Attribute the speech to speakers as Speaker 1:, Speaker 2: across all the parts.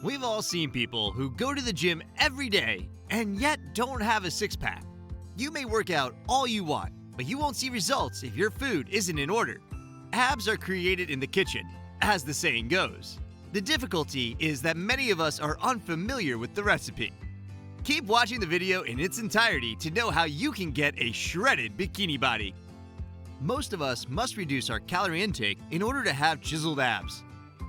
Speaker 1: We've all seen people who go to the gym every day and yet don't have a six-pack. You may work out all you want, but you won't see results if your food isn't in order. Abs are created in the kitchen, as the saying goes. The difficulty is that many of us are unfamiliar with the recipe. Keep watching the video in its entirety to know how you can get a shredded bikini body. Most of us must reduce our calorie intake in order to have chiseled abs.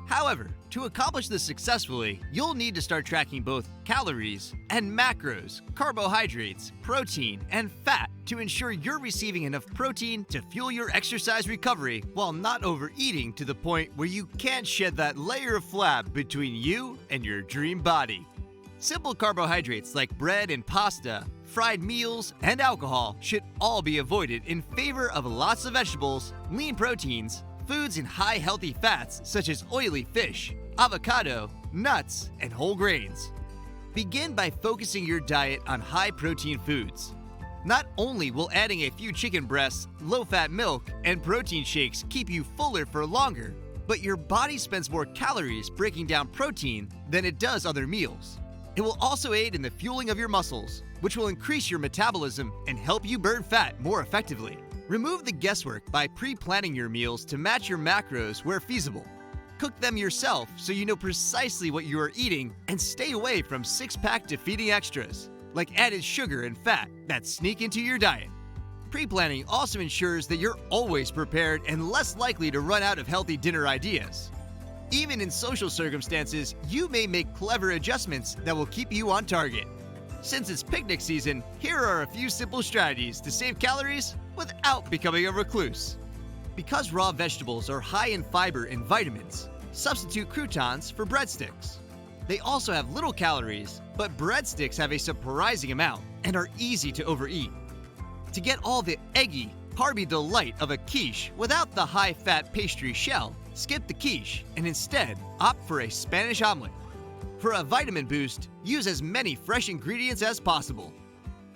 Speaker 1: However, to accomplish this successfully, you'll need to start tracking both calories and macros, carbohydrates, protein, and fat to ensure you're receiving enough protein to fuel your exercise recovery while not overeating to the point where you can't shed that layer of flab between you and your dream body. Simple carbohydrates like bread and pasta, fried meals, and alcohol should all be avoided in favor of lots of vegetables, lean proteins, foods in high healthy fats such as oily fish, avocado, nuts, and whole grains. Begin by focusing your diet on high protein foods. Not only will adding a few chicken breasts, low-fat milk, and protein shakes keep you fuller for longer, but your body spends more calories breaking down protein than it does other meals. It will also aid in the fueling of your muscles, which will increase your metabolism and help you burn fat more effectively. Remove the guesswork by pre-planning your meals to match your macros where feasible. Cook them yourself so you know precisely what you are eating and stay away from six-pack defeating extras, like added sugar and fat that sneak into your diet. Pre-planning also ensures that you're always prepared and less likely to run out of healthy dinner ideas. Even in social circumstances, you may make clever adjustments that will keep you on target. Since it's picnic season, here are a few simple strategies to save calories without becoming a recluse. Because raw vegetables are high in fiber and vitamins, substitute croutons for breadsticks. They also have little calories, but breadsticks have a surprising amount and are easy to overeat. To get all the eggy, carby delight of a quiche without the high-fat pastry shell, skip the quiche and instead opt for a Spanish omelet. For a vitamin boost, use as many fresh ingredients as possible.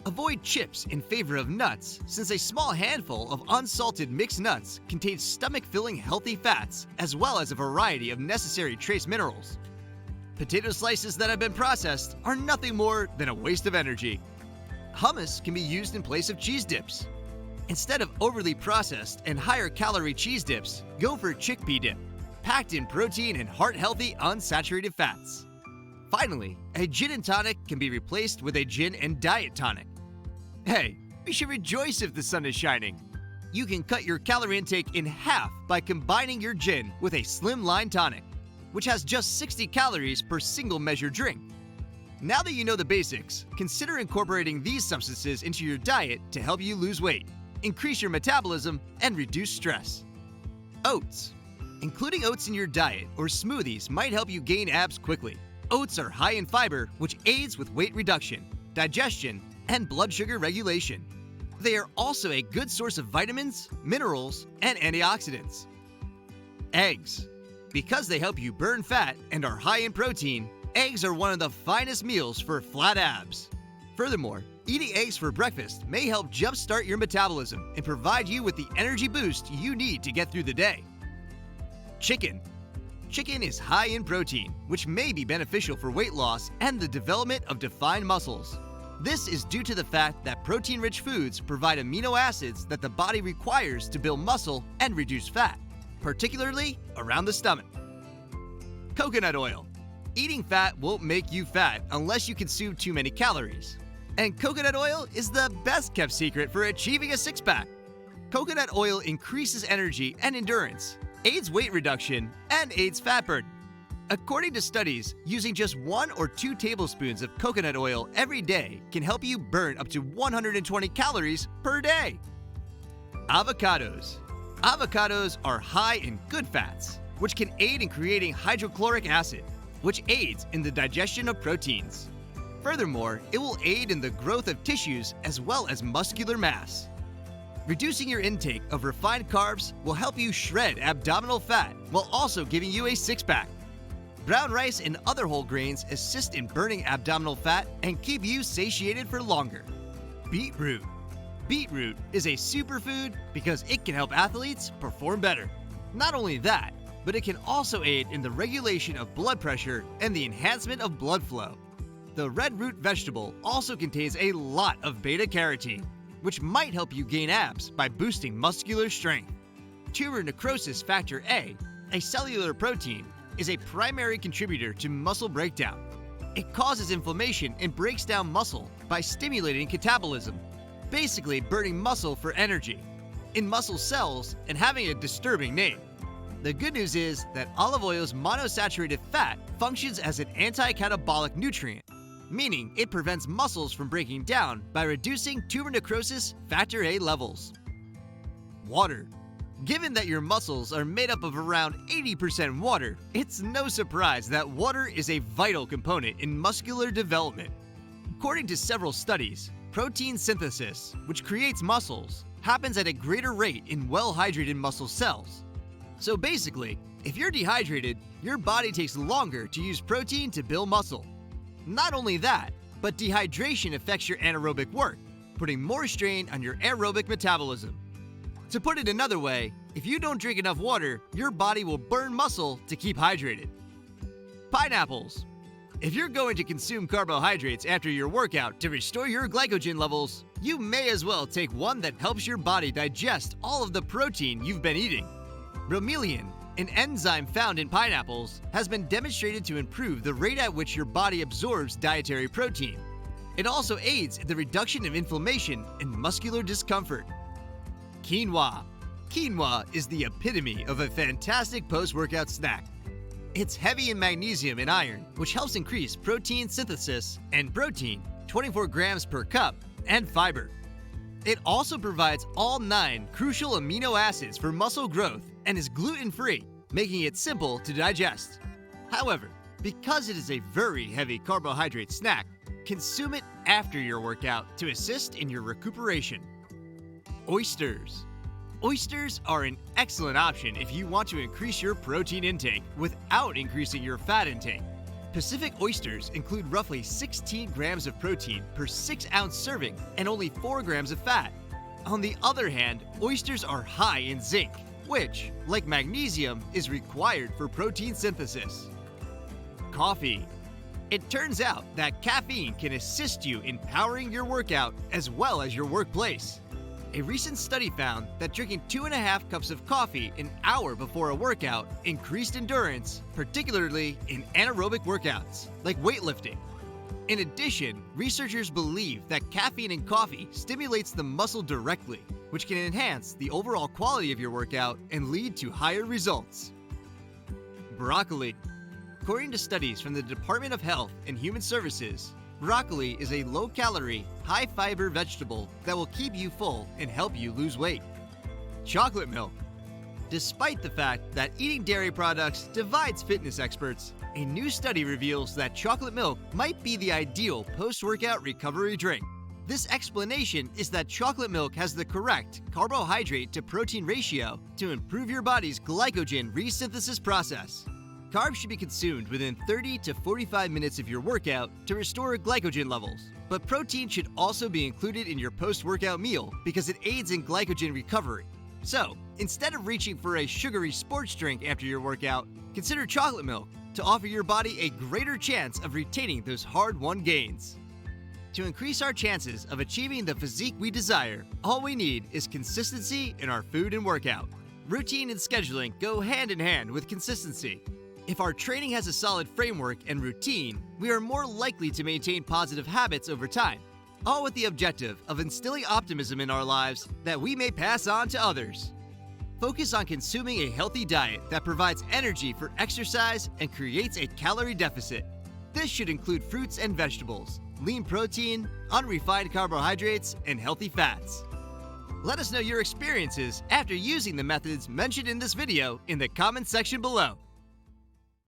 Speaker 1: Avoid chips in favor of nuts, since a small handful of unsalted mixed nuts contains stomach-filling healthy fats, as well as a variety of necessary trace minerals. Potato slices that have been processed are nothing more than a waste of energy. Hummus can be used in place of cheese dips. Instead of overly processed and higher-calorie cheese dips, go for chickpea dip, packed in protein and heart-healthy unsaturated fats. Finally, a gin and tonic can be replaced with a gin and diet tonic. Hey, we should rejoice if the sun is shining. You can cut your calorie intake in half by combining your gin with a slimline tonic, which has just 60 calories per single measured drink. Now that you know the basics, consider incorporating these substances into your diet to help you lose weight, increase your metabolism, and reduce stress. Oats. Including oats in your diet or smoothies might help you gain abs quickly. Oats are high in fiber, which aids with weight reduction, digestion, and blood sugar regulation. They are also a good source of vitamins, minerals, and antioxidants. Eggs. Because they help you burn fat and are high in protein, eggs are one of the finest meals for flat abs. Furthermore, eating eggs for breakfast may help jumpstart your metabolism and provide you with the energy boost you need to get through the day. Chicken. Chicken is high in protein, which may be beneficial for weight loss and the development of defined muscles. This is due to the fact that protein-rich foods provide amino acids that the body requires to build muscle and reduce fat, particularly around the stomach. Coconut oil. Eating fat won't make you fat unless you consume too many calories. And coconut oil is the best-kept secret for achieving a six-pack. Coconut oil increases energy and endurance, aids weight reduction, and aids fat burn. According to studies, using just 1 or 2 tablespoons of coconut oil every day can help you burn up to 120 calories per day. Avocados. Avocados are high in good fats, which can aid in creating hydrochloric acid, which aids in the digestion of proteins. Furthermore, it will aid in the growth of tissues as well as muscular mass. Reducing your intake of refined carbs will help you shred abdominal fat while also giving you a six-pack. Brown rice and other whole grains assist in burning abdominal fat and keep you satiated for longer. Beetroot. Beetroot is a superfood because it can help athletes perform better. Not only that, but it can also aid in the regulation of blood pressure and the enhancement of blood flow. The red root vegetable also contains a lot of beta-carotene, which might help you gain abs by boosting muscular strength. Tumor necrosis factor A cellular protein, is a primary contributor to muscle breakdown. It causes inflammation and breaks down muscle by stimulating catabolism, basically burning muscle for energy, in muscle cells and having a disturbing name. The good news is that olive oil's monosaturated fat functions as an anti-catabolic nutrient, meaning it prevents muscles from breaking down by reducing tumor necrosis factor A levels. Water. Given that your muscles are made up of around 80% water, it's no surprise that water is a vital component in muscular development. According to several studies, protein synthesis, which creates muscles, happens at a greater rate in well-hydrated muscle cells. So basically, if you're dehydrated, your body takes longer to use protein to build muscle. Not only that, but dehydration affects your anaerobic work, putting more strain on your aerobic metabolism. To put it another way, if you don't drink enough water, your body will burn muscle to keep hydrated. Pineapples. If you're going to consume carbohydrates after your workout to restore your glycogen levels, you may as well take one that helps your body digest all of the protein you've been eating. Bromelain, an enzyme found in pineapples, has been demonstrated to improve the rate at which your body absorbs dietary protein. It also aids in the reduction of inflammation and muscular discomfort. Quinoa. Quinoa is the epitome of a fantastic post-workout snack. It's heavy in magnesium and iron, which helps increase protein synthesis and protein, 24 grams per cup, and fiber. It also provides all 9 crucial amino acids for muscle growth and is gluten-free, making it simple to digest. However, because it is a very heavy carbohydrate snack, consume it after your workout to assist in your recuperation. Oysters. Oysters are an excellent option if you want to increase your protein intake without increasing your fat intake. Pacific oysters include roughly 16 grams of protein per 6-ounce serving and only 4 grams of fat. On the other hand, oysters are high in zinc, which, like magnesium, is required for protein synthesis. Coffee. It turns out that caffeine can assist you in powering your workout as well as your workplace. A recent study found that drinking 2.5 cups of coffee an hour before a workout increased endurance, particularly in anaerobic workouts, like weightlifting. In addition, researchers believe that caffeine in coffee stimulates the muscle directly, which can enhance the overall quality of your workout and lead to higher results. Broccoli. According to studies from the Department of Health and Human Services, broccoli is a low-calorie, high-fiber vegetable that will keep you full and help you lose weight. Chocolate milk. Despite the fact that eating dairy products divides fitness experts, a new study reveals that chocolate milk might be the ideal post-workout recovery drink. This explanation is that chocolate milk has the correct carbohydrate to protein ratio to improve your body's glycogen resynthesis process. Carbs should be consumed within 30 to 45 minutes of your workout to restore glycogen levels. But protein should also be included in your post-workout meal because it aids in glycogen recovery. So, instead of reaching for a sugary sports drink after your workout, consider chocolate milk to offer your body a greater chance of retaining those hard-won gains. To increase our chances of achieving the physique we desire, all we need is consistency in our food and workout. Routine and scheduling go hand in hand with consistency. If our training has a solid framework and routine, we are more likely to maintain positive habits over time, all with the objective of instilling optimism in our lives that we may pass on to others. Focus on consuming a healthy diet that provides energy for exercise and creates a calorie deficit. This should include fruits and vegetables, lean protein, unrefined carbohydrates, and healthy fats. Let us know your experiences after using the methods mentioned in this video in the comments section below.